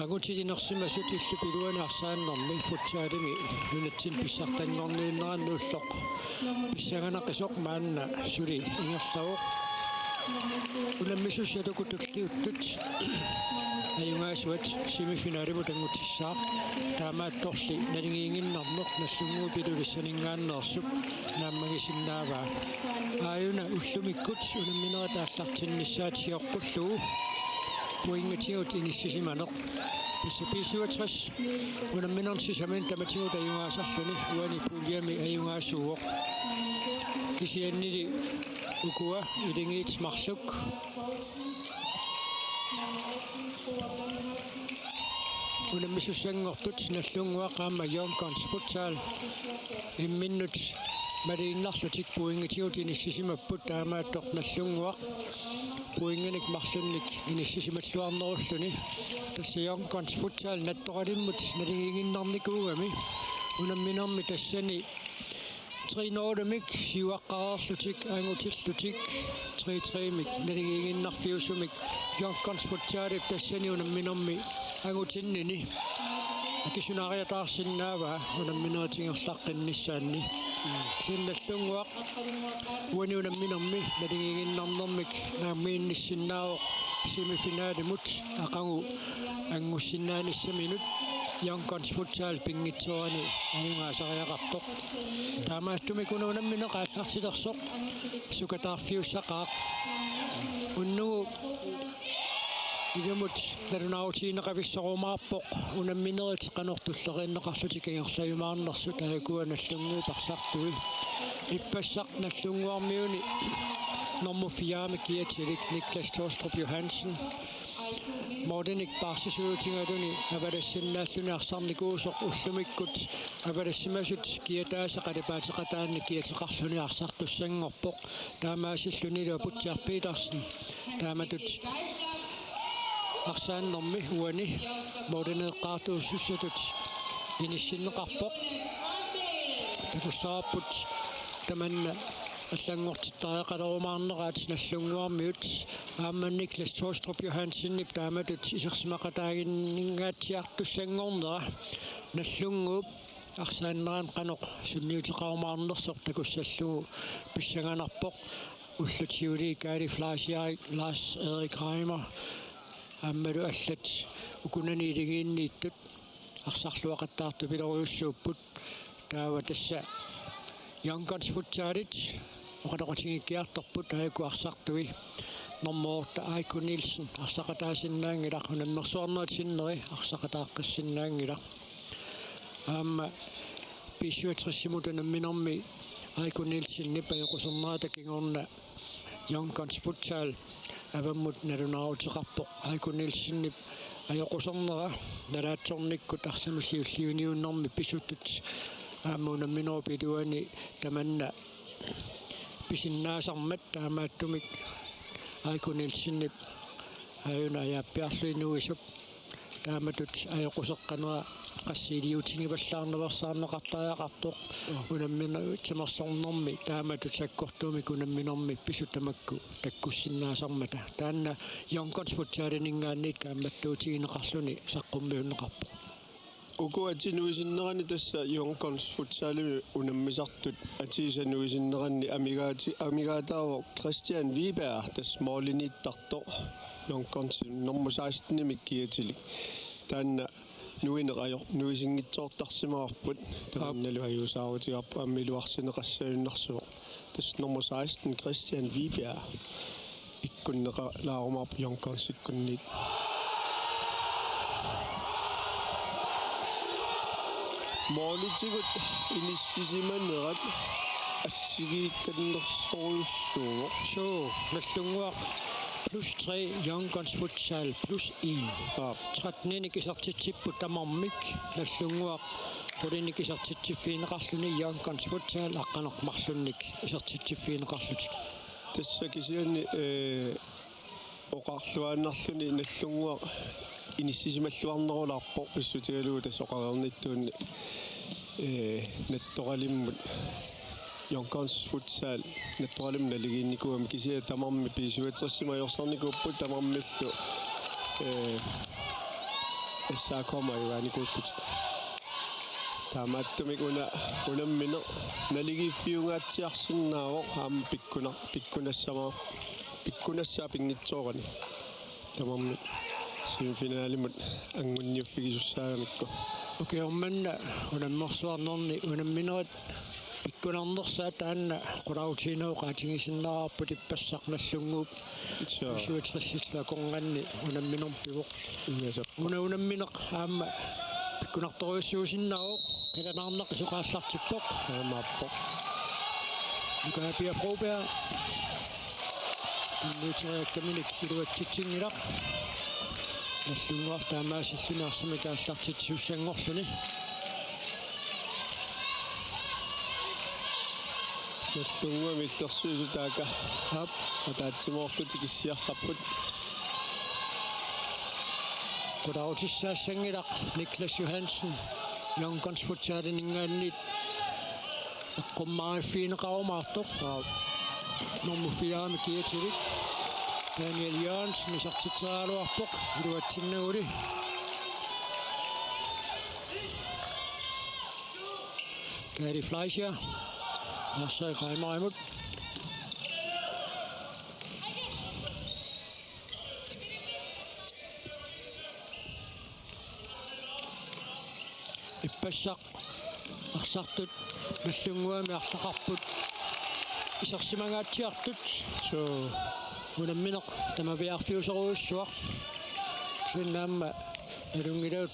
Angutit inersimasut illupiluanaarsaannermi futsalimi nunatsin pissartanngorniinnerannuulloq pissanganaqqisoq maanna suli ingerlavuq unammisussatukutulliuttut ayungaasuat semifinalimu tangutissaaq taamaattorli nalingiinginnarneq nallunguu pilulissaningaanneersup naammagisinnaavaa aayuna ullumikkut unamminerataallartinnissaat siorqullugu puingatigut inissisimaneq Pisuatras unamminersisamin tamatigut ayungaasarluni uani puuliami ayungaassuuq kisiannili ukua ilingiitsmarluk unammissussangortut nallunguaq qaamma Yonkons Futsal imminnut maliinnarlutik puingatigut inissisimapput taamaattoq nallunguaq puinganik marlunnik inissisimalluarnerulluni tassa Yonkons Futsal nattoqalimmut nalingiinginnarnikuugami unamminermi tassani Trinordemik siuaqqarerlutik angutilllutik 3-3mik nalingiinginnarfiussumik Yonkons Futsalip tassani unamminermi angutinnini akisunaariataarsinnaava unamminertingerlaqqinnissaanni sinnallunguaq uani unamminermi nalingiinginnarnermik naammiinnissinnaavoq semifinalimut aqangu angussinnaanисsamинут Yonkons Futsal pingitserani ayungaasariaqartoq taamaattumik unamminne qaallartilersoq sukataarfiussaqaaq unnugu ilumut nalunaarutiineqavissorumaarpoq unamminerit qanortulleriinneqarlutik angerlayumaarnersut aakua nallunguu parsartui ippassaq nallunguarmiuni nummer 4 med Giatilik Niklas Torstrup Johansen Mordenik barsisuutingaluni avalassinnaaluni arsarnikuusoq ullumikkut avalassimasut kiataasaqalipaateqataanni kiateqarluni arsartussangorpoq taamaasilluni Putjar Petersen taamatut arsaannermi uani mordeneeqqaartuussussatut inissinneqarpoq takussaarput tamanna allangortittariaqalerumaarneraat nallunguarmiut aamma Niklas Torstrup Johansen taamatut isersimakataaginningaatiartussangornera nallunguup arsaanneraan qanoq sunniuteqarumaarnersoq takussallugu pissanganarpoq ullutiuli Kali Flashiarik Lars Erik Reimer aammalu allat ukunani iligiinniittut arsarluaqattaartu pileruussuupput taava tassa Yonkons Futsalit oqaloqatingikkiartorput aaku arsartui normorta Aiko Nielsen arsaqataasinnaangilaq unammersuarneritinneri arsaqataaqqissinnaangilaq aamma pisuatrissimu tanamminermi Aiko Nielsen nipayoquserneraata kingorna Yonkons Futsal avammut nalunaarutiqarpoq Aiko Nielsen ayoqusernera nalaatsornikkut arsamussiulliuniunnermi pisuttut aamma unamminerupiluani tamanna pisinnaasarmat taamaattumik Aiko Nielsen ayuna yaappiarluinuisup taamatut ayoquseqqanera qassiiliutigivallaarneversaarneqartariaqartoq unammina timersornermi taamatut sakkortuumik unamminermi pisutamakku takkussinnaasermata taanna Yonkons Futsalinningaanniit kaammattuutigineqarluni saqqummiunneqarpoq Uko atinuisinnerani tassa Yonkons Futsalimi unammisartut atiisanuisinnerani amigaataavo Christian Wiberg tas mooliniittarto Yonkons nummer 16 Giatilik taanna nuineqajor nuisingitsoortarsimaarput taannalu ajuusaarutiarpu ammiluarsineqassayunnersuo tas nummer 16 Christian Wiberg ikkunneqalaarumaarpu Yonkons ikkunniit Moolitigut inissisimanerat assigiikkannersoruussuuq soo nallunguaq +3 Yonkons Futsal +1 13-nikisertitsipput tamarmik nallunguaq pulinikisertitsifiineqarluni Yonkons Futsal aqqanermarlunnik isertitsifiineqarlutik tassa kisiani oqarluaannarluni nallunguaq inissisimalluarnerularpo pissutigaluu tassoqarernittuunni nattoqalimmut Yonkons Futsal nattoqalimna ligiinnikuam kisia tamarmi piisuatersimajorsornikuupput tamarmillu Essa kommer jo ani kutkut. Tamattumik unammino naligifiungaatiarsinnaavo haam pikkunassaa pingitsoorani. Tamammi semifinaalimut angunniuffigisussaamikko. Okei, ommanna unammersuarnerni unamminerat pikkunarnersaa taanna qulautiinau qaatingisinnaarappu tippassaqnallunguup. Suutrissilla konganni unamminerpivoq. Unammineq aamma pikkunartoriussuusinnao kalanarneq isuqaallartippoq aamaappoq. Nukaapia probea. Nuuteriakkaminik iluatsitsingilaq. Nallunguar taamaasillunaarsami kaallartitsuussangorluni. Nallungua millersuusu taaka ataatsimoorlutik issiarrapput. Qulautissaassangilaq Niklas Johansen Yonkons Futsalin qummaarifiineqarumaartoq normuffiaami kiatilik Daniel Jørgensen isartitseraaluarpoq iluatsinnaguli Gadi Fleischer Arsai Qaimarimut Ippassaq arsartut nallunguami arlaqarput isarsimangaatsiartut so unammineq tamaviarfiuseruussuaq sunnaamma alungilaut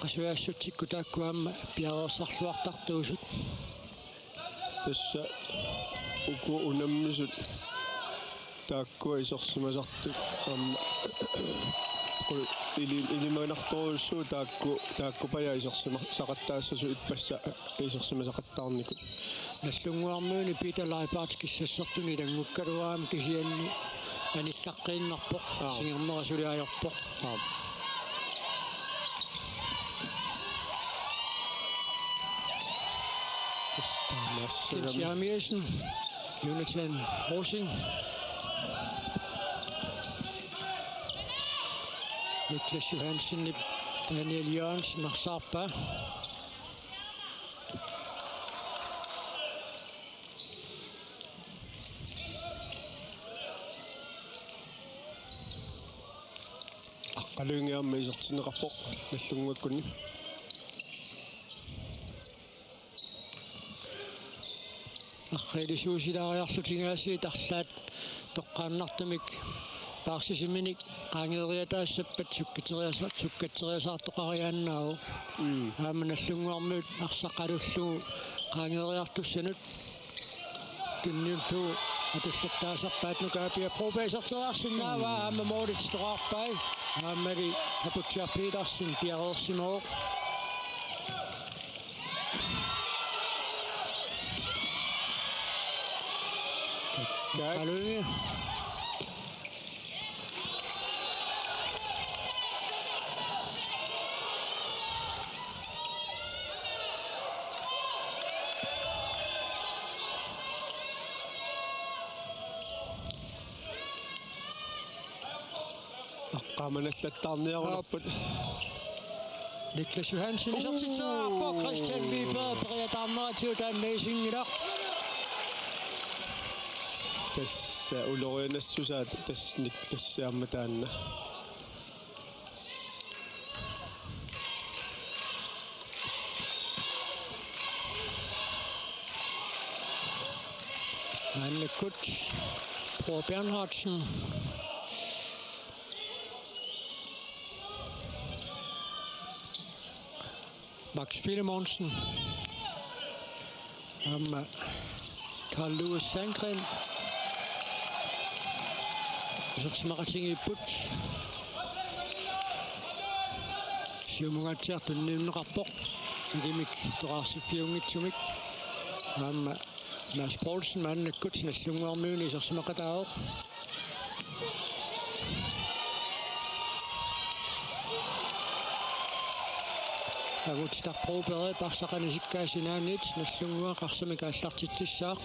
qasuaassutsikku taakkuamma piareersarluartartuusut tassa uku unammisut taakkua isorsimasartut amma ilimanartoruussuu taakku paja isorsima-saqattaassassu ippassa isorsimasaqattaarnikut nallunguarmuuni Peter Leibartskissassertuni tangukkaluaami kisianni anillaqqinnerpoq singernerasuliajorpoq Mathiassen Jonathan Rosing Niklas Johansen Daniel Jørgensen Arsarpa qalungiamma isertineqarpoq nallunguakkunni аррилисуусилаариарлутингаасии тарлаат тоққааннартамик паарсисиминик qaangeriataassappat sukkateriasaartoqariaannaagu ааманаллунгуармуут арсақалуллугу qaangeriartussanut tunniulluu атуллаттаасарпаат нукаапиа пробеисартериарсинаава аама Moritz тоқарпай аамали апутсиар Petersen пиареерсимоо Kalaallit qaamanallattaarniarunarput Niklas Johansen isartitseraapo Christian Wiberg periatarneratiut amazingilaq tassa ulorianassusaat tass Niklassiarma taanna Anne Kutsch Pro Bernhardsen Max Filemonsen Carl Louis Sandgren Isarsimaqatingi Puts siumungaatiartunniunneqarpoq ilimik toqaarsifiungitsumik Mads Poulsen maannakkut nallunguarmiuni isarsimaqataaoq агутитарпруупери парсақанисиккаасинаанит наллунгуа қарсами кааллартитсissaaq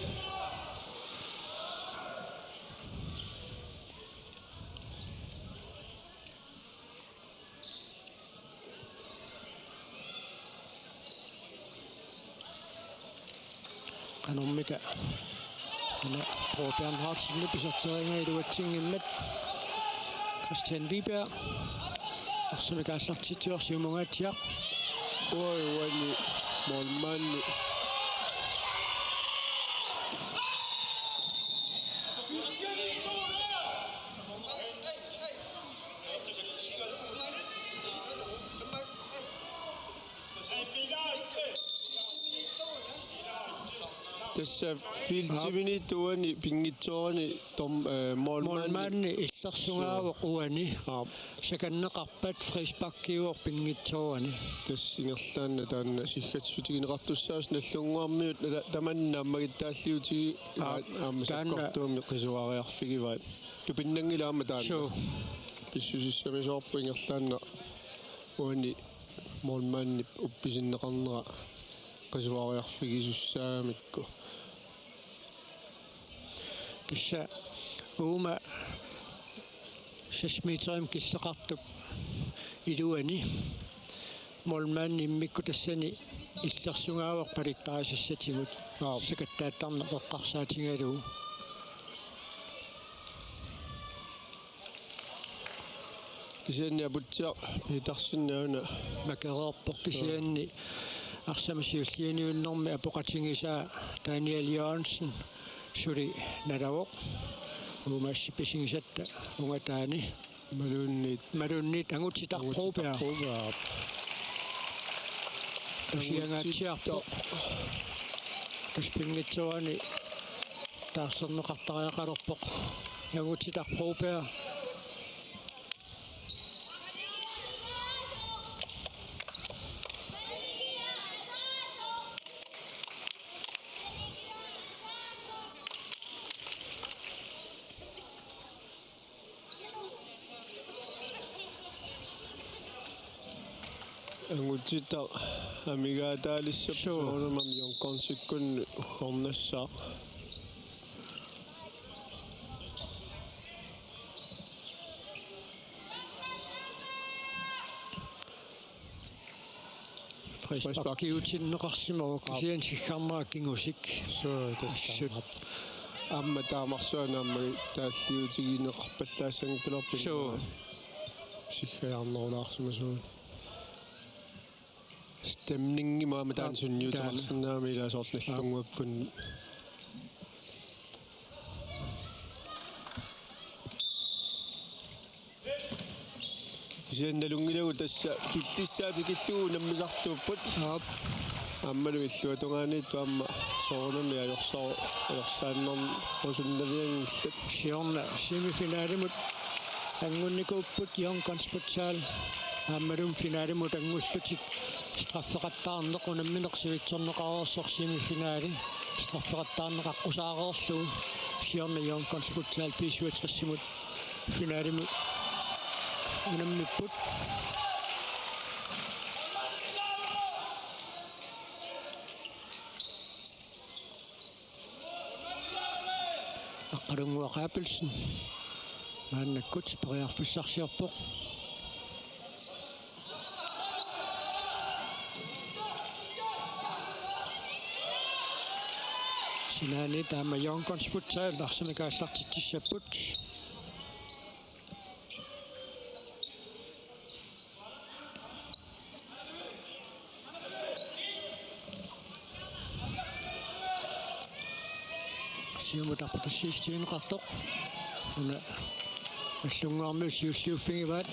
qanormita ana Bernhardsen episarteringa iluatsinngimmat Christian Wiberg arsunikaallartitiorsiumungaatiaq uani målmand tässä filtimini tuoni pingitsooni tom målmand illersungaavoq uani sakanneqarpat frisbakkiuor pingitsoani tassingerlaanna taanna siggatsutigineqartussaas nallunguarmiut tamannaammagittaalliutigi aammasakkortuumi qisuariarfigivaat tupinnangilaama taanna pissusissamisoorpu ingerlaanna uani målmand uppisinneqarnera qisuariarfigisussaamikku Kissa uuma 6 meterim killeqartup iluani målmand immikku tassani illersungaavoq palittaasassatimut sakattaattarne eqqarsaatingaluu kisianni aputsia pitarsinnauna makereerpoq kisianni arsamasiullianiunnermi apoqatingisaa Daniel Jørgensen suli nalavoq uumaassip pisingisatta ungataani malunnit angutitarpruupea tusiangaatsiarpoq taspingitsuani taarserneqartariaqalerpoq angutitarpruupea Angutit amigaataalissap soonamam jonkonsikkun hornassaa frisbakkiutinneqarsimaruq kisian siggarnerakingusik so tassut amma taamarsuanaamma taalliutigineqarpallaassangikulorpi so siggaarnerulaarsimasuun stemningimaama taansunniuteqarsinnaami ilaasoornallunguakkun kisiannalungilagu tassa killissaati killugu nammisartuupput аммалу иллуатунгаанит амма соорнами аёрсааннерн осуннавиангиллат сиорна семифиналимут ангунникууппут Yonkons Futsal аммалум финалимут ангуллутик страффеқаттаарнеқу намминерсивитсорнеқаруссор семифинали страффеқаттаарнеқаққусаареерлугу сиорна Yonkons Futsal писуатриссимут финалимут наммиппут Radioa Appelsen. Man er godt spredt for sig på. Sinani der med Yonkons Futsal, der som ikke har sagt til disse put. Siamo dapat assistin qato. Una Nagdlúnguak siuliufingivat.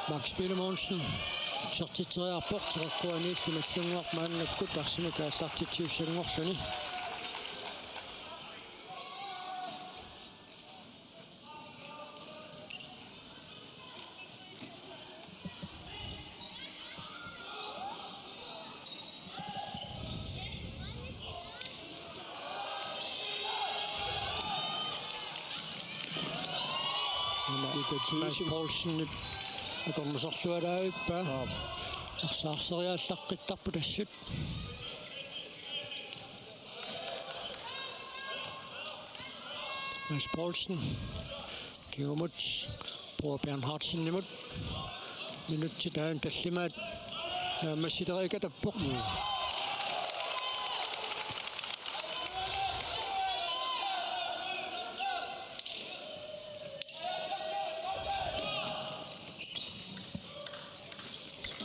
Max Pillemonsen sertificerat terkuani Nagdlúnguak maannakku tarsimika sartitiussangorluni. Poulsen kommer så slået af på. Og så ser jeg sakket på det shit. Mads Poulsen giver mod på Bernhardsen imod. Minut til dagen, der slimmer, når man sidder ikke der på.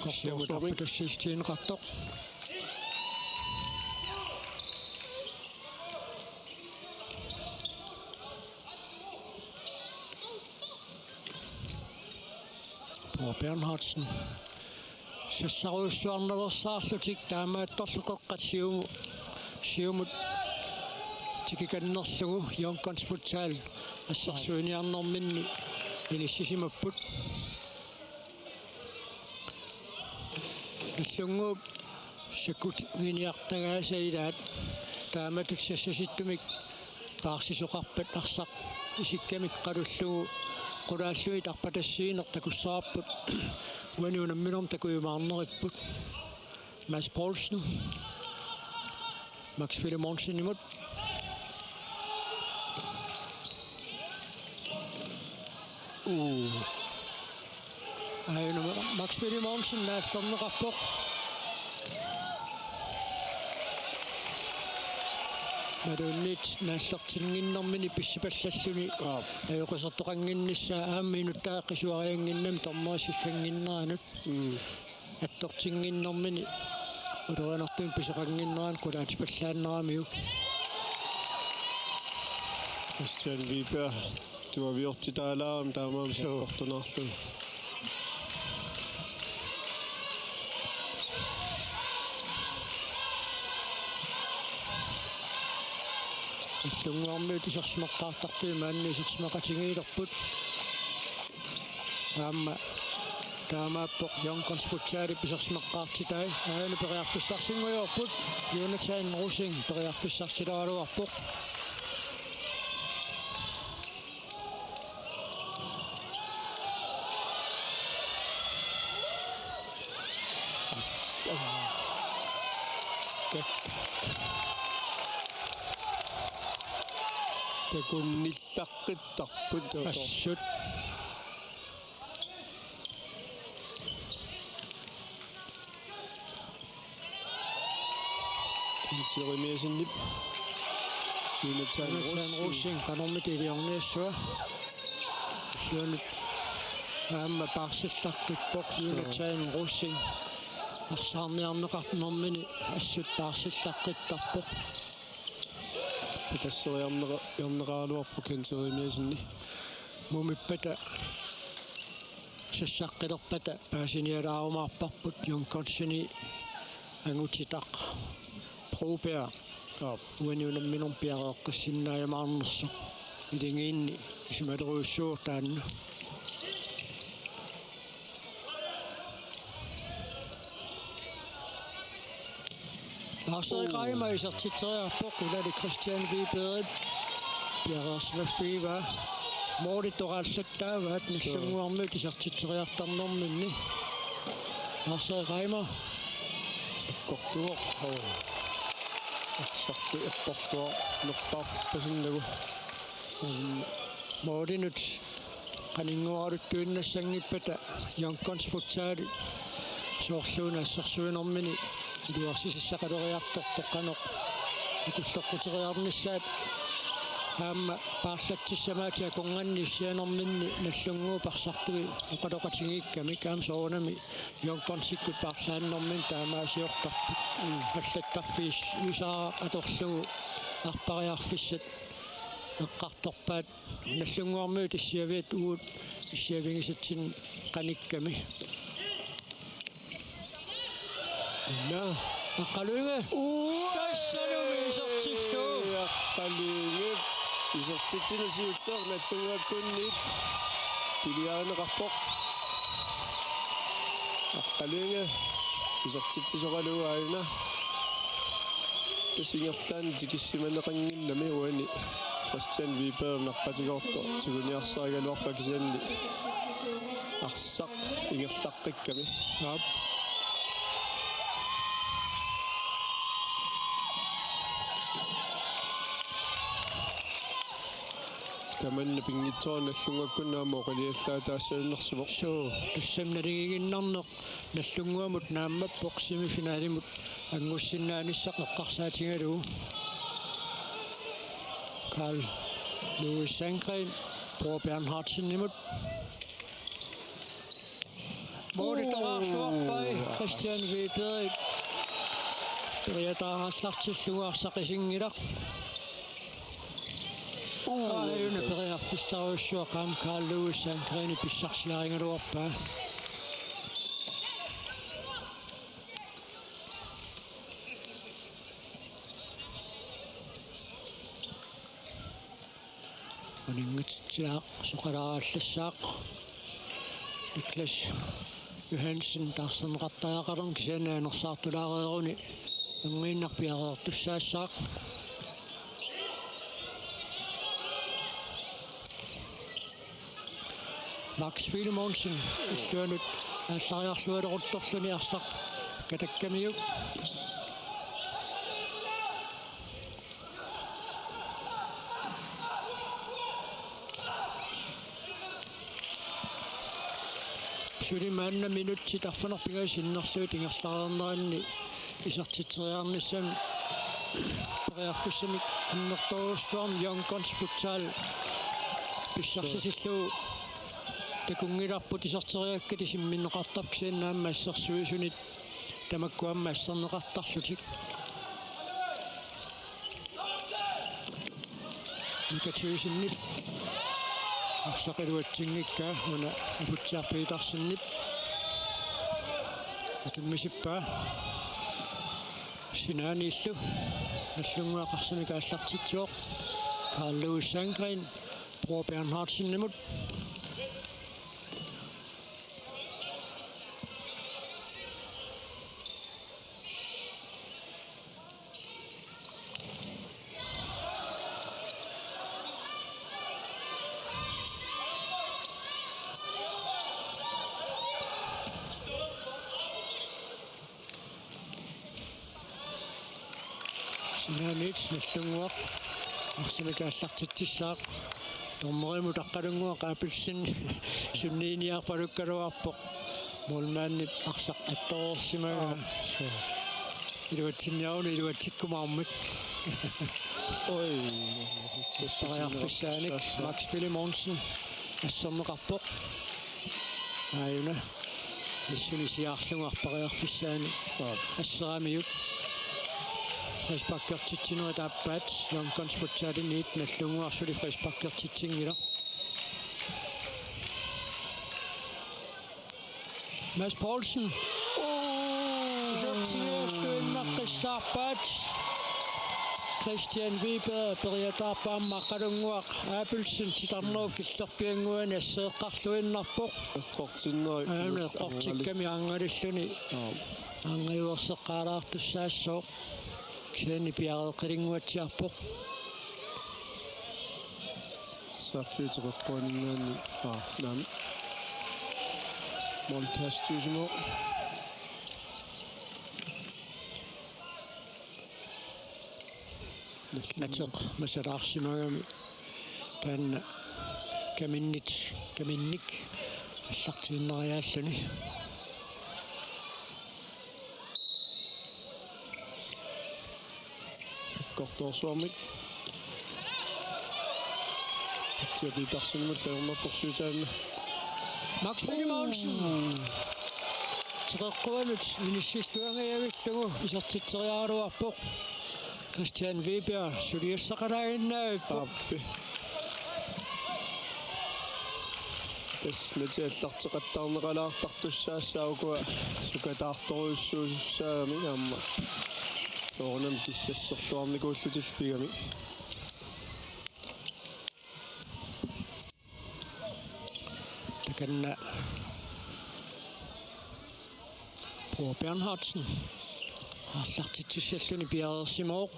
Kortorsving. Det sidste en rettor. På Bernhardsen. Se sarussuarnava saarlutik taamaattorluqeqqat siumut tikikannerlugu Yonkons Futsal assarsuiniarnerminni inississimapput nallunguup sakut nginiartagaasailaat taamatut sassasittumik paarsisuqarpat arsaq isikkamik qalullugu qulaalluit arpatassiiner takussarapput uaniunamminorm takuyumaarneripput Mads Poulsen Max Filemonsen imut Max Filemonsen naastornerarpoq Madunnit naallertinginnermini pissipallalluni ajoqisartoqanginnissaa aammiinutaaqqisuarianginnam tormaasillangиннеранут attortinginnermini uleranartuun piseqanginneraan qulaatipallaaneramiu Christian Wiberg du har viortitaalaam taamaam sakkortunarlu Иллунгуарми тисерсимаққаартартуимаанни исерсимақатингиилерпут таамааппоқ Yonkons Futsal писерсимаққаартитай аана периарфиссарсингуйорпут Nunaata Rosing периарфиссарсилаалуарпоқ takunnillaqqittарпут ассут Interimisnip Nunaata Rosing qanormitiliorniassua суунут аама парсилларпиппоқ Nunaata Rosing арсаарниарнеқартнэрмини ассут парсиллаққиттарпоқ тассериарнерааluarpu Interimisni мумиппата сассаққилерпата паасиниалаарумаарпарпут Yonkonsini Angutitaq Probær уаниунамминер пиареэққиссиннааймаарнерсоқ илингиинни исумалеруйуссууртаанна Арсериқаима исертитсериарпоқ улали Christian Wiberg пиареерсмаффиива моориторааллаттааваат наллангуарми тисертитсериартарнэрминни Арсериқаима саккортуоқ ассарлу эппортуа нерпаар пасиннагу мооринут qaninguaruttuinnassangipпата Yonkons Futsal соорлууна ассарсуинэрмини дуарсисассақалериартортоққанеқ икуллеққутериарниссаат аама паарлатсиссамаатиа конганниссианерминни наллунгуу парсартуи оқалоқатингикками каам соонами Yonkonsиккут парлааннэрмин таамаасиортарпут аллаттарфиис юсаа аторлугу арпариарфиссат эққарторпаат наллунгуармиу тассиавиат уут иссиавингисатсин qaникками на аққалуинга тассалуми исертиллуу аққалуинга исертитсинасиуллер наллунгуаккунниит пилиаанеқарпоқ аққалуинга исертитсисоқалуааюна тасингерлаани тикиссиманеқангиннами уани Christian Wiberg наққатигоорто тигуниарсаагалуарпа кисианни арсақ ингерлаққикками таманна пингитсоо наллунгаккунаама оқалиаллаа таассауннэрсувоқ суу тассамналигигиннарнеқ наллунгуамут нааммаппоқ семифиналимут ангуссиннааниссақ эққарсаатингалугу Karl Louis Sandgren på Bernhardsen imod Muoditoraarsuarpai Christian Viberit. Periataarallartillungarsaqisingilaq. Ayuna periarfissaruissuaqaam Kalaallit Greeni pissarsiaringaluarpaa. Oningitsia suqalaarallassaaq. Niklas Johansen taarsanqartaaqarlum kisianaanersaartulaareeruni ungiinnarpiareertussaassaaq. Max Filemonsen illuanut ааллариарлуалерутторлуни арсақ катаккамиук Sulimaanna minutti tarfanarpigasinnerluut ingerlaarnernaanni isartiteriarnissami periarfussamik annertoruussuarm Youngcons Futsal pissarsisillu takungilarput isarteriakkat isimminneqartarp kisiannaamma assersuisunit tamakkuamma asserneqartarlutik nikatuisinnit арсақилуатсингикка уна апутсаарпиитарсиннип акиммисиппаа синааниллу аллунгуақарсамика аллартитсуоқ Carl Sandgren Bror Bernhardsen nimut Nagdlúnguak Nagdlúnguak arsamika allartittissaaq tormerimut aqqalunguaq aapilsin sunniiniarpalukkaluarpoq mulmaannip arsaq attororsimaga iluatsinniaruni iluatsikkumaarmut oi passariarfissaanik Max Filemonsen asserneqarpoq aayuna issunisiaarlungarpariarfissaani asseraamiut Frisbakkertitsineret appat Youngcons Futsalinit Nagdlúnguarsuli Frisbakkertitsingila Mads Poulsen Sortingersluinnaqqissaarpaat Christian Viber periataarpaammaqqalunguaq aapilsin titarnerup killerpianguani asseeqqarluinnarpoq eqqortinnerik eqqortikkami aangalilluni aangayuerseqqaalaartussaassoo kisiani piareeqqilinguatsiarpoq saffiiteqeqquaningaani naami molkastuusimo nateq masalaarsimagami taanna kaminnik аллартииннериааллуни kortorsuarmik tiapitarsinmullernertorsuutaanna Max Filemonsen теққуанут инissилluангиавиллугу исертитсериааруарпоқ Christian Viber сулиуссақалаагиннаавиппо аппи таснатиаллартеқаттаарнеқалаартартуссаассаагуа сукатаарторуйуссуусаами аама соорнам киссассерлуарникууллутилпигами таканна Bror Bernhardsen аллартитсиссаллуни пиареерсимооқ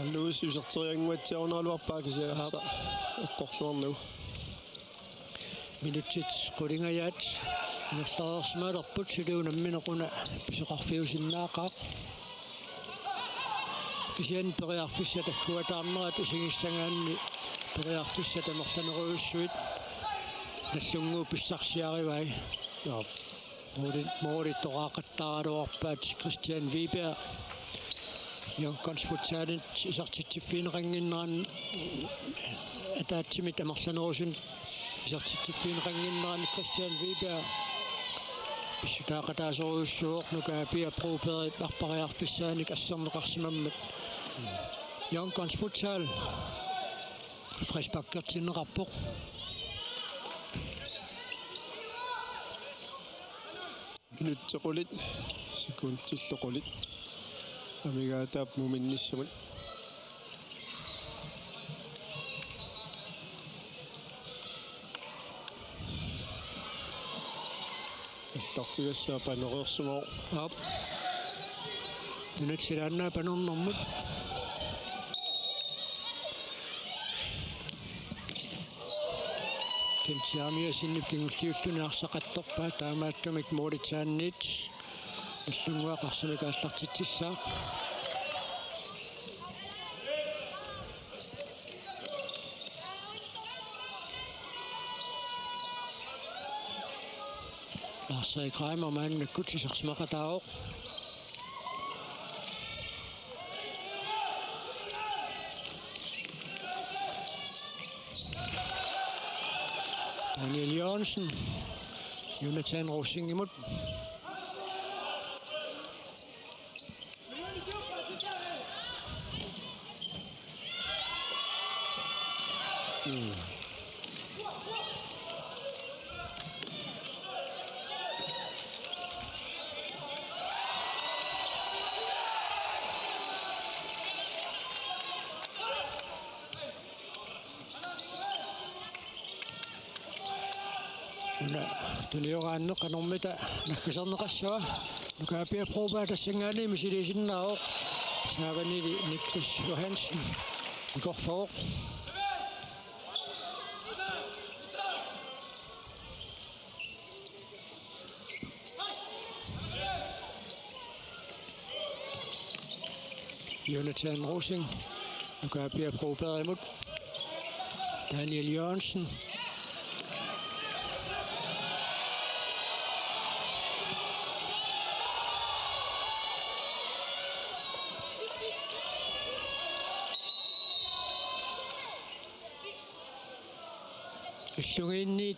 аллуусиусертериангуатсиарунааруарпаа кисиаарса эққорсуарнагу минутит qulingayat нерлаарсимаалерпут силуунамминеқуна писоқарфиусиннаақаа кисиан периарфисса таггуатаарнерат усигиссангаанни периарфисса тамерланеруйуссуит наллунгуу писсарсиаривай моорит тораақаттааралуарпаат Christian Viber Jonkans Futsalin isartittiffiin ranginneran ataatsimit amarlanerusun isartittiffiin ranginneran Christian Wiberg pissutaaqataasoruussuuq nukaapia properit arpariarfissaanik asserneqarsimammat Jonkans Futsal frisbakkertinnerarpoq minuttequlit sekundtilloqulit amigaataap muminnissamut illartigassaa panereersumoo op minutsilaannaa panernermut Kimtiarmiasinnik kingulliullunaarсақаттарпаа таамааттумик Моритааннит аллунгуақарсамикааллартитсissaaq Lars Kramer maannakut isarsimaqataaoq Daniel Jørgensen, Jonathan Rosing imod. Tulioraanno qanormita nakkiserneqassua nukaapia probaata singaani misilisinnaao saavanili Niklas Johansen ikorfoq Jonathan Rosing nukaapia probaat Daniel Jørgensen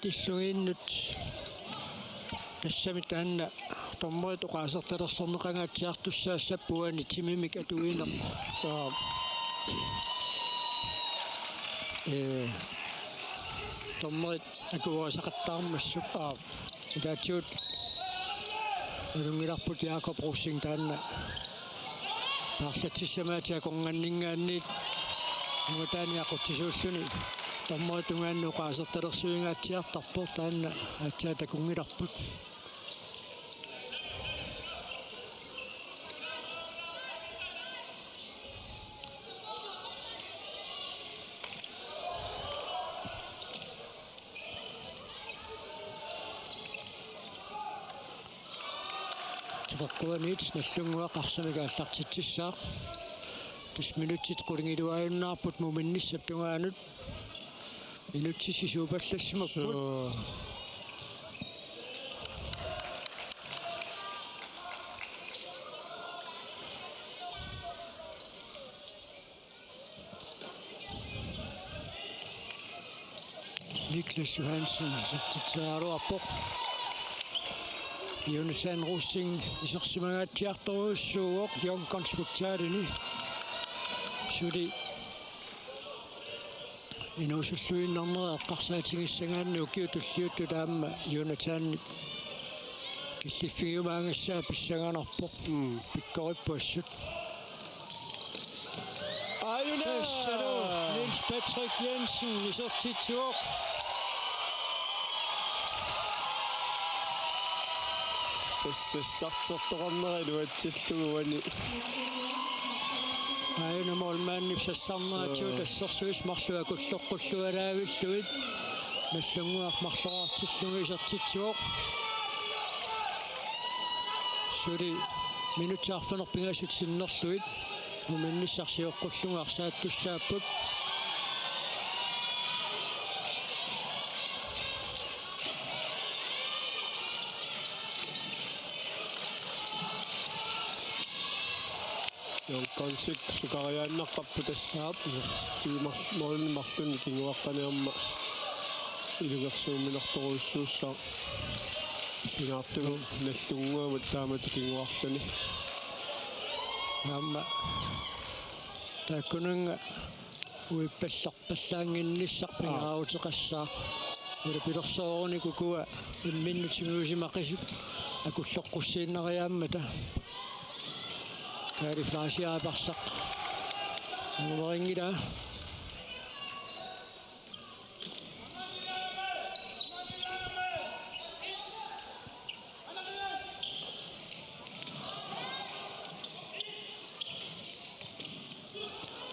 Illugiinnut tassamit taanna tommoit uqaasertalersorneqangaatiartussaassappuani timimik atuineq tommoit akuasaqattaarmassuk taatiut ulungilarput Jakob Rosing taanna paarlatissamaati aqornganningaanniit ngutaaniaqutisuulluni Tommoitungaannu qaasertalersuingaatiartarpor taanna atsaatakungilarput Tuqquaniit nallunguaqarsamikaallartitsissaaq 10 minutit qulingiluajunnaarput muminnissaptungaanut Minutissisuupallassimapput Niklas Johansen sertitsaaruarpoq Jonathan Rosing isersimagaatiartoruussuuoq Jonkans Futsalini suli Inuusulluinnarnera eqqarsaatigissangaanni ukiutulliuttu taamma Jonathan killiffigiumaangassaa pissanganarpoq pikkorippuassut Niels Patrick Jensen isertitsuoq Passartortornerilu atsilluguani Aina molmaanni sassarnaatiut assersuis marlua kulloqqullualaavilluit nallunguaq marleraartillugu isertitsuoq suli minutiarfanerpingasut sinnerluit muminnissarsiuqqullugaarsaattussaapput Jonkansik sukariaannaqarputas tiimarlun marlun kinguaqqaniarma ilugersuuminertoruussuussаа pinaartugu nallunguamut taamatu kinguarluni amma takununga uippallarpallaanginnissarpingaarutiqassaa ula pilersooruni kukua imminnutimuusimaqisuk akulloqqussiinnariaammata kaariflaasiaaparsaq anumeringidaa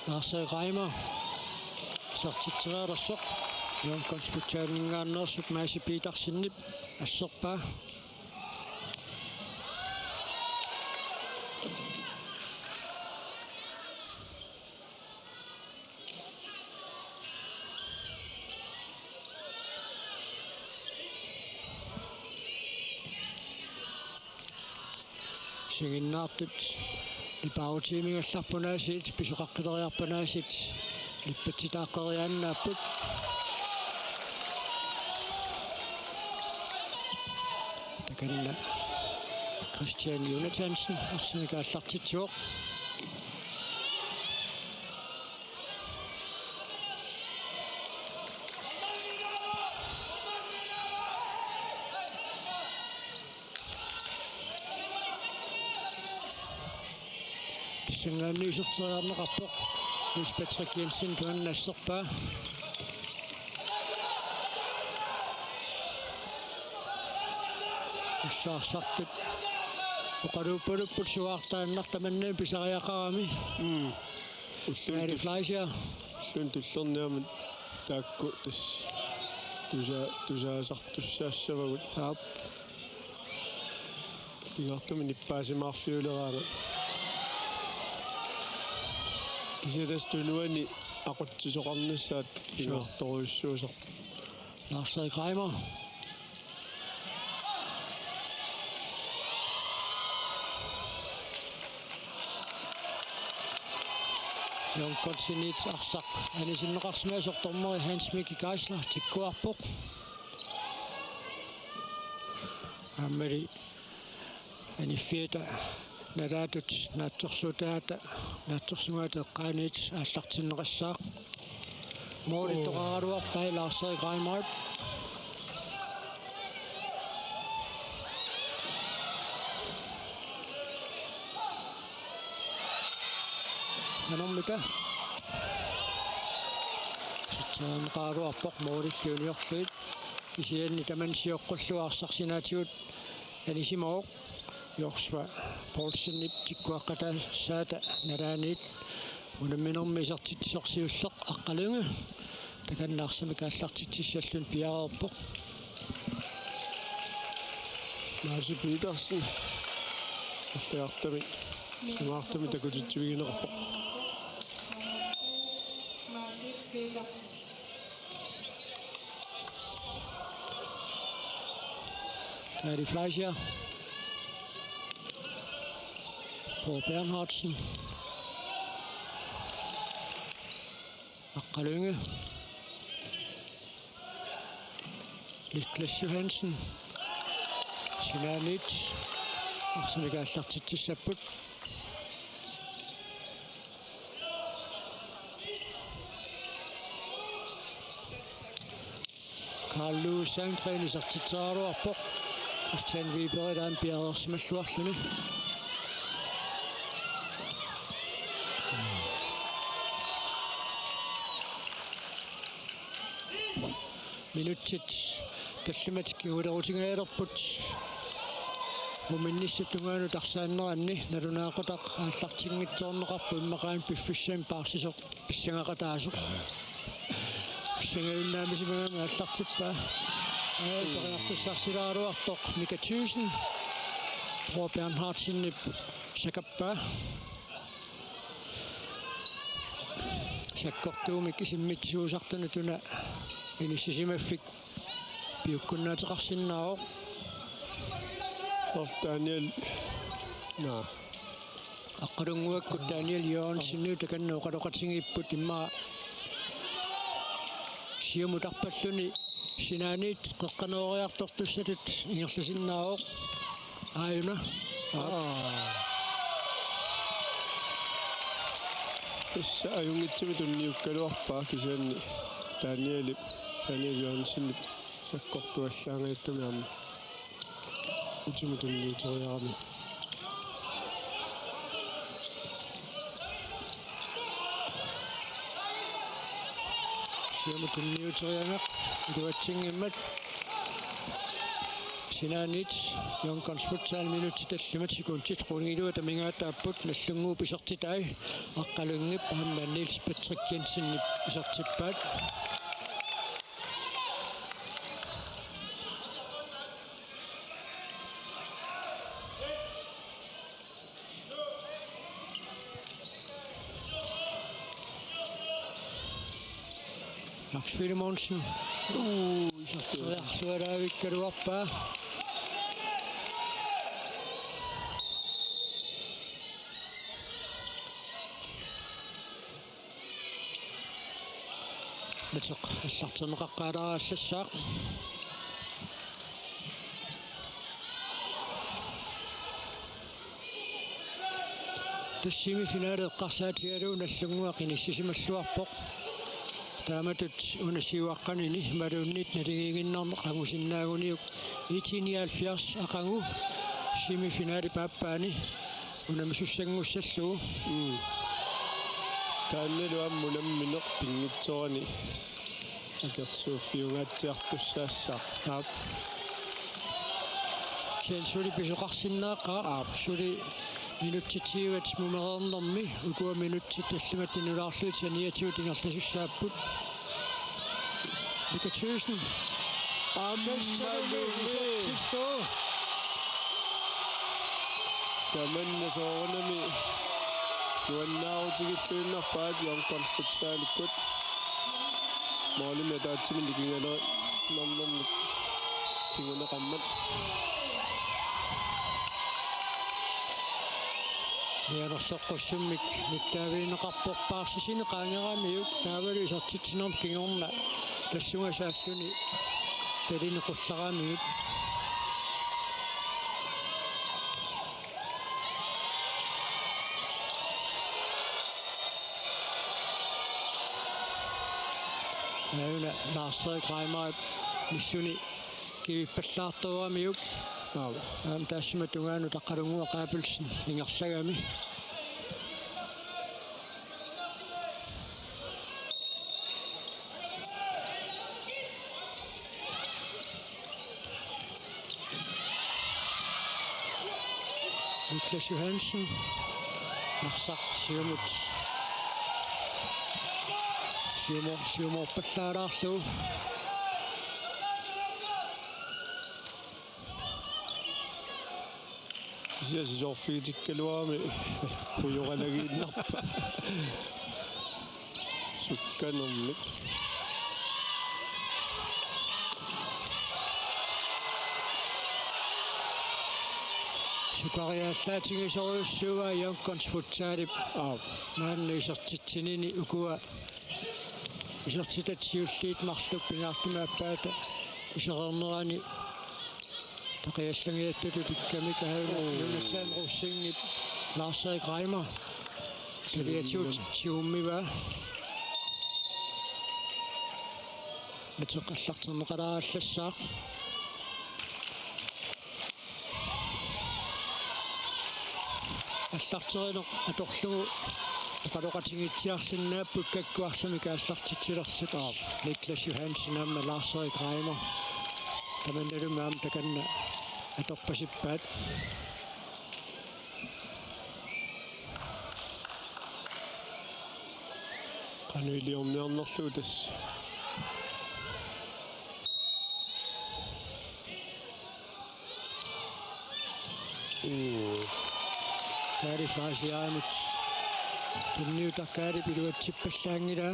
Lasse Reimer sortittereerlersoq jonkonsputaaningaannersuk maasi piitarsinnip asserpaa singinnaartut ipaautiimigallarpunaasit pisuqaqqileriarpunaasit ippatsitaaqeriaannaapput takanna Christian Jonathansen arsimikaallartitsuoq Singaanniiserteriarneqarpoq Patrick Jensen tuannasserpaa ussaarsartut oqaluuppulupput suaartaannartamannaam pisariaqarami ulluari Fleischer lun tullerniamut taakku tas tusaasartussaassavagut aap pingaartumi nippaasimaarfiuleraana Kisetas tunuani aqutsisoqarnissaat pingaartoruissuusaq Lasse Reimer jonkonsinit arsaq anisinneqarsimasortormeri Hans Mikki Geisler tikkuarpoq ammeri aniffiita naraatut naatsorsuutaata naatsorsungaata eqqaaniit aallartinneqassaaq moolittoqaraluarpai Lasse Reimer anormika sitsaanqaaluarpoq moolilluuniorluit isianni tamansiоққуллуаарсарсинаатигут анисимооқ Jorsva Poulsenip tikkuaqqata saata naraaniit unamminermi isartitsorsiulleq aqqalunga takannaarsamik aallartitsissallun piareerpoq Maasi Petersen аллиартами сумаартами такутитсивигинеқарпоқ Maasi Petersen Kari Fleischer Paul Bernhardsen Aqqalunga Niklas Johansen Kalaallit arsimikaallartitsissapput Carl Louis Sandgren isartitsaruarpoq Christian Wiberg piareersimalluarluni minutsit kallimatik ulerutingalerput muminnissuttungaanu tarsaanneranni nalunaaqutaq aallartinngitsoorneqarpu immaqaan piffissaan paarsisoq pissangaqataasoq pissangaunnaamisimaama aallartippaa aalperiartussarsilaaruartoq Mika Thyssen Paul Bernhardsen sakappaa sakkortuumik isimmitsisuusartanutuna inissisimaffik piukkunnaatiqarsinnaaroq Daniel Nagdlúnguak Daniel Johansen takannu qaloqatingiipput imma siumutarpalluni sinaaniit qeqqanuoriartortussatut ingerlasinnaavoq aayuna issa ajungitsimi tunniukkaluarpaa kisanni Daniel Johansen sakkortuallaangaittuми amma utimi tunniuteriarami siumutunniuterianaq iluatsingimmat sinaanit yonkans futsal minutti tallimat sekuntit qunilua tamingaataapput nallunguu pisertitai aqqalungip hamma Niels Patrick Jensen isertippaat Max Filemonsen iserteriarlualaavikkaluarpaa Mataq аллартенеқаққааларааллассаақ тассимифинале эққарсаатигалуу наллунгуақ иниссисималлуарпоқ тааматут унасиуаққанини малууннит налигигиннарне қангусиннаагуниук 1970 ақангу симифинале пааппаани унамисуссангуссаллуу тааннелуаммунамминеқ пингитсорани акерсууффиунгаатсиартуссаассаа сенсури писоқарсиннаақаа сули минуттитиуат мумерернэрми укуа минутти таллиматтинулаарлуут саниатиут ингерласуссааппут микатсуусн аммаллуусоо таманнасоорнами юаннаавутигиллуиннарпаат йонкон футсааликкут моолиматаатсимин лигингалери норнерник тигунеқаммат яарсоққуссуммик миттаавиинеқарпорпаарсисини qaangeраамиук таавалу исартитсинерм кингорна тассугасааллуни талинеқуллараамиут Näillä naassa kaimaa missuni kivippallaartuamiuk tässä tungaanu taqarungua qaapulsin ingersagami Niklas Johansen narsaq siumut siumo pallaaraarlu сиасисоорфигитиккалуарами пуйоралагииннарпа сукканермик сукариааллаатингисориуссуа йонконс футсаалип мааннуисертитсинини укуа исертитатсиуллиит марлук пингаартумааппаата исерернерани тақиаллагиаттуту тиккамик Nunaatan руссингип Lars Greimer калиатиут сиуммива атеққаллартэрнеқаларааллассаа аллартеринеқ аторлугу qalоqatigitsiarsinnaappu kakkuarsami kaallartitsilерсутаа Niklas Johansen amma Lars Greimer таманналумаам таканна аторпасиппаат кануилиорниарнерлуу тас тари фасиаамут tunniutarkaali piluatsippallaangila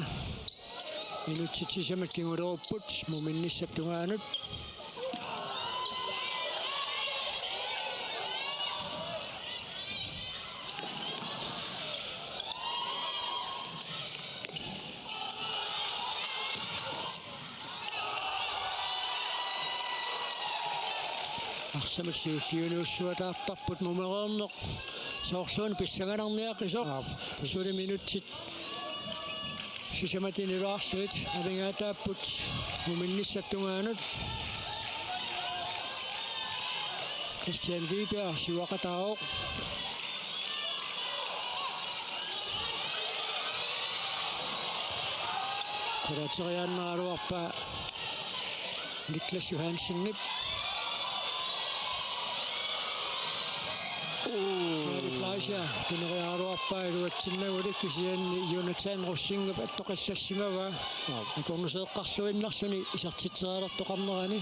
minutsitisamat kingulerupput muminnissaptungaanut Arsamat siusiunuussuataartarput mumereerneq. Soorsuun pissanganarniaqisor. Suuli minutsit. Sisamatiniluarluit avingaataapput muminnissattungaanut. Christian Wiberg siuaqataaoq. Kuratoriannaaruarpa Niklas Johanssonip. Fleischer generiaruarpa iluatsinnagulik kisian Jonathan Rossingap attoqassassimava akornuseeqqarluinnarsuni isartitseraalertoqarnerani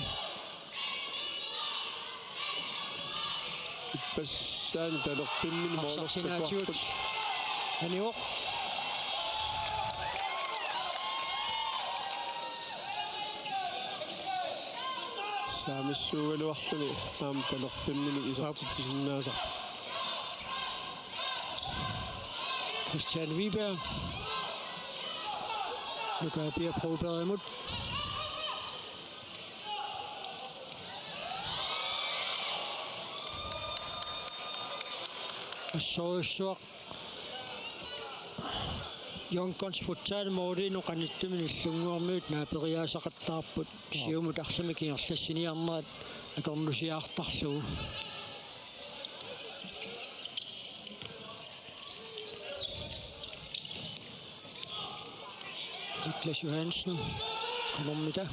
Ippassaan talerpimmini moornertuqarput aniuq saamissuugaluarluni aam talerpimmini isartitsinnaasa Christian Wiberg. Nu kan jeg blive prøvebladet imod. Og så Jonkons Futsal Modi nu kan ikke minne mødt når Peria så ret på siumut arsamikin orlassiniarnerat akornusiaartarsugu. Niklas Johansen kommer med der.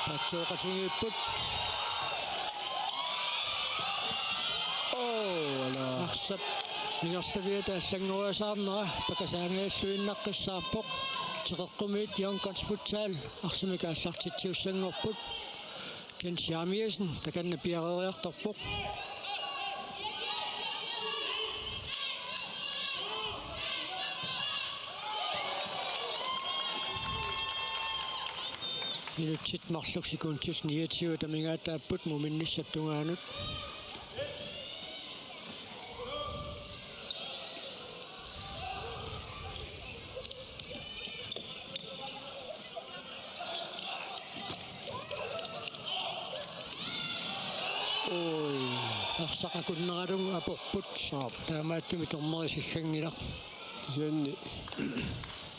Patsoqasingiipput. Arsat mingersaviata assanguasaarnera pakasaangaassuinnaqqissaarpoq. Teqeqqumit Jonkons Futsal arsimikaassartitsiussangorput Mathiassen takanna piareriartorpoq minutsit marluksikuntis 29 tamingaataapput muminnissattungaanut Saqakunneralung aporput taamaattumit ormerisillanngilaq sianni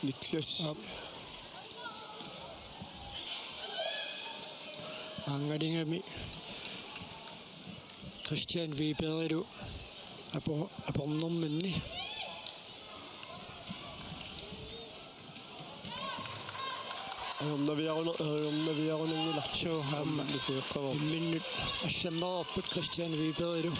Niklas angalingami Christian Wiberg apornerminni Naviarunangilarso hamma minnut assammerorput Christian Wiberg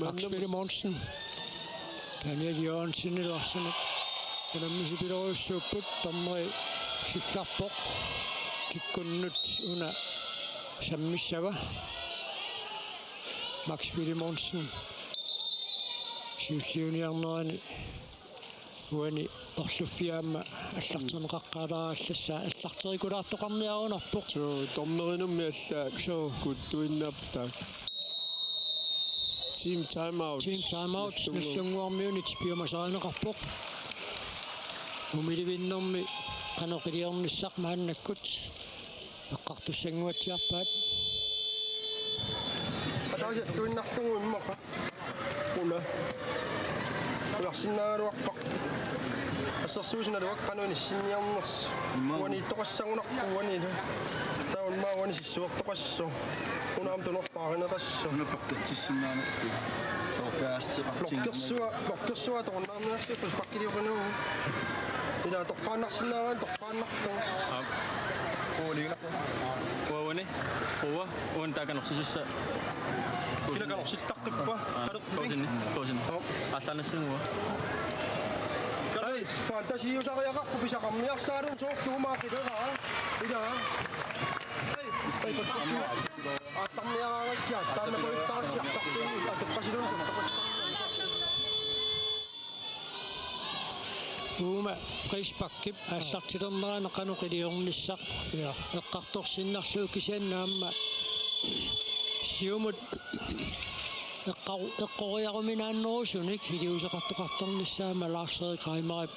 Axel Monsen Daniel Jørgensen Larsen Nammisipilorussuupput tammeri sillarpoq kikkunnut una sammissava Max Monsen siulliuniarnerani uani orluffiaamma аллартенеқаққалааллассаа аллартерикулаартоқарниарунарпоқ томмеринумми аллаа кутtuinnaaptaa Team timeout наллунгуармиуни типиумасааринеқарпоқ умиливиннэрми каноқилиорниссақ мааннаккут эққартуссангуатсиарпаат атаасиас туиннарлугу иммақа уна уларсиннааруарпақ ассерсуусиналуак кануниссинниарнерс уани тоқассагунарпуани таун маавани сиссуартоқассо унаам тунорпааринеқассо напаққертиссиннаанерси локкерсуа торнаарнерси паккилиоринуу ила тоққааннарсинаагаан тоққааннарлу коолигилақу уавани уа уантааканорсисисса килаканорсиллаққиппа коосинни аллаанассунгуа Ей, фантасиусариақарпу писақарниарсаалун соортуумаақилераа илаа Ei patsukki. Tammiaangassia, taanna poittaassia, sartuun, ateppasilunsa, Uuma frispakki assartilernerana qanuqiliornissaq eqqartorsinnarluu kisiannaamma siumut eqqoriaruminaannerusunik iliuseqartoqartornissaama Lars-Erik Reimerip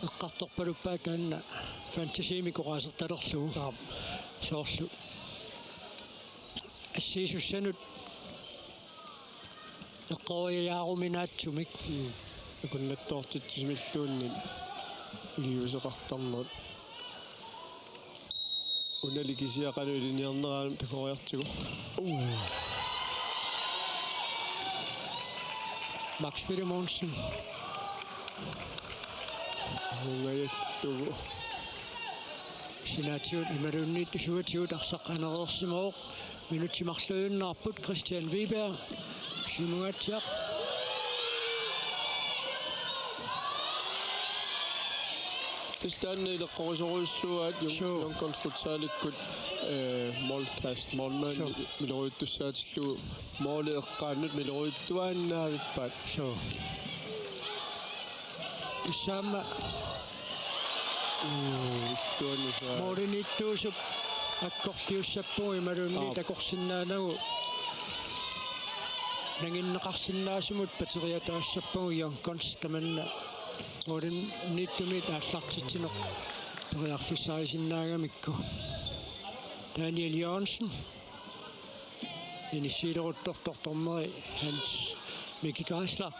eqqartorpaluppaat taanna fantasiimikoqaasertalerlugu soorlu assiisussanut eqqoriaaruminaatsumik Kunnattoortitsimilluunnin iliuseqartarnerat unalikisiaqanu iliniarneraanum takoriartigu Max Peter Monsen ungajallugu Sinatiut imarunniit suatiut arsaqqanerersimooq minutimarluunnaarput Christian Wiberg simuatiaq Tistanne ileqqorisoruissuat jonkon futsalikkut Mølgaard Molman mileruittussaatilu moole eqqaannut mileruittuaannaavippaat so issaamma illuannisaa mooriniittuusup akkorliussappugu imalunni takorsinnaanagu nanginneqarsinnaasumut pateriataassappugu jonkons tamanna morin niittumi taallartitsinoq periarfissarisinnaagamakku Daniel Jørgensen inisiileruttortortormeri Hans Mikki Græsler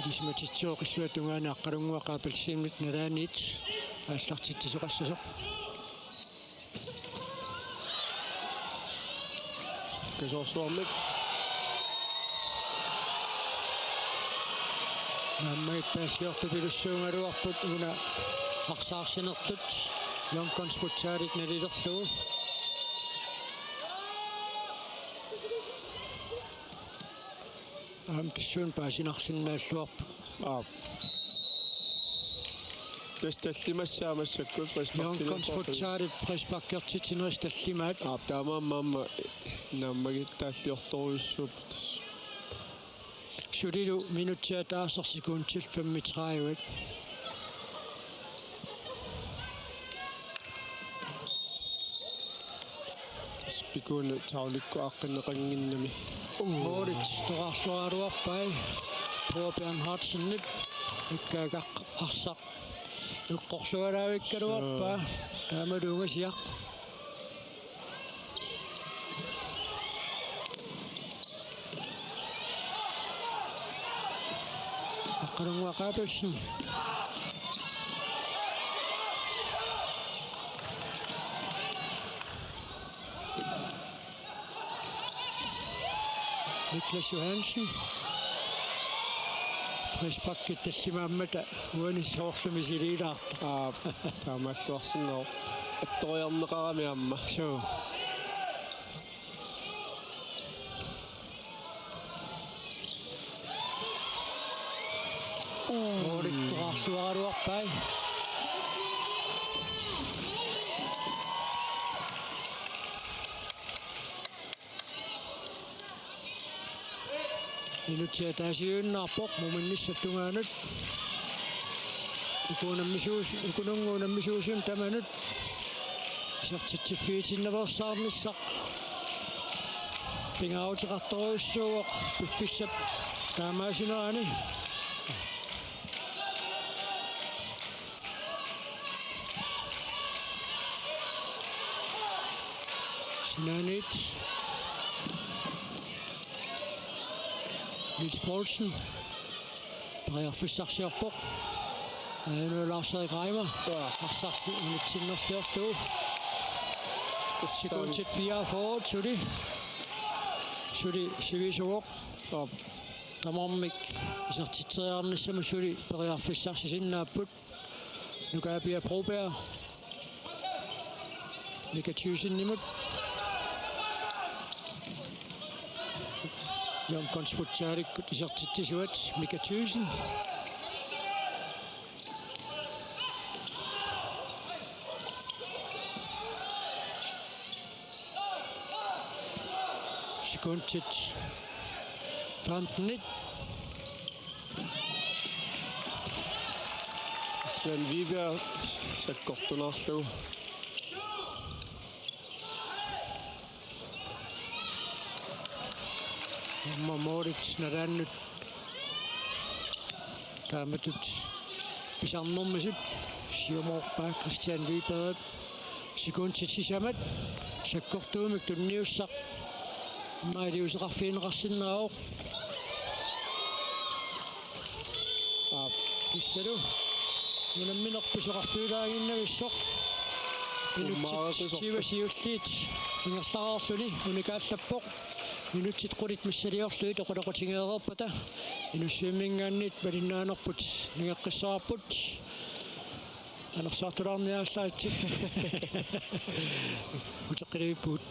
dismatitsuoqilluatungaana Nagdlúnguak appelsiinmit nalaaniit aallartittisuqassasoq kasorsuarmik Mamma ippaалliortupilussuungaluarput una arsaarsinertut jonkons futsaalit nalilerlugu tissuun paasinarsinnaalluarpu tastallimassaamassakku jonkons futsaalit frispakkertitsinris tallimaat taamaammaamma naammagittaalliortoruissuup Sudilu minuttia taasarsikuntil 35 spikuun taulikku aqqinneqanginnami Moritz toqarluaruarpai Torbjørn Hartsenit ikkaaqaq arsaq eqqorlualaavikkaluarpa taamaluungasiaq Nagdlúnguak appelsin Niklas Johansen frispakket tallimaammata uanissoorlumisiliilaarta taamaalluarsinnero attoriarneqaramiamma so Moritz toqarluaruarpai Minuttia taasiuunnaarpoq muminnissattungaanut ikununguunamisuusun tamanut sertifiitinneversaarnissaq pingautiqartoruissuuq piffissap taamaasinerani Sinanit Niels Poulsen periarfissarsiarpoq Lars-Erik Reimer arsarsiunitsinnersiorlugu sekundet 4 forward suli sivisuoq tamarmik sertifieriarnissamu suli periarfissarsisinnaaput Nukaapia Broberg Mathiassen jonkons futsaalikku isertittisuat Mathiassen Angutit 15-1. Sven Viberg sekkortunarlu. Moritz narannut taamatut pisarnormisut siumorpaa Christian Viberg Sikuntit sisamat sakkortuumik tunniussaq mailiuseqarfiineqarsinnerauq pissalu unamminerpisuqartuulaaginnavissaq inuttiivasiulliit ingerlaraarluni unikaallapoq minutsit qulit missaliorluit oqoloqotingeererpata inussuimmingaannit malinnaanarput ningeqqissaarput anersaartularniaallaatsi uteqqiliippuut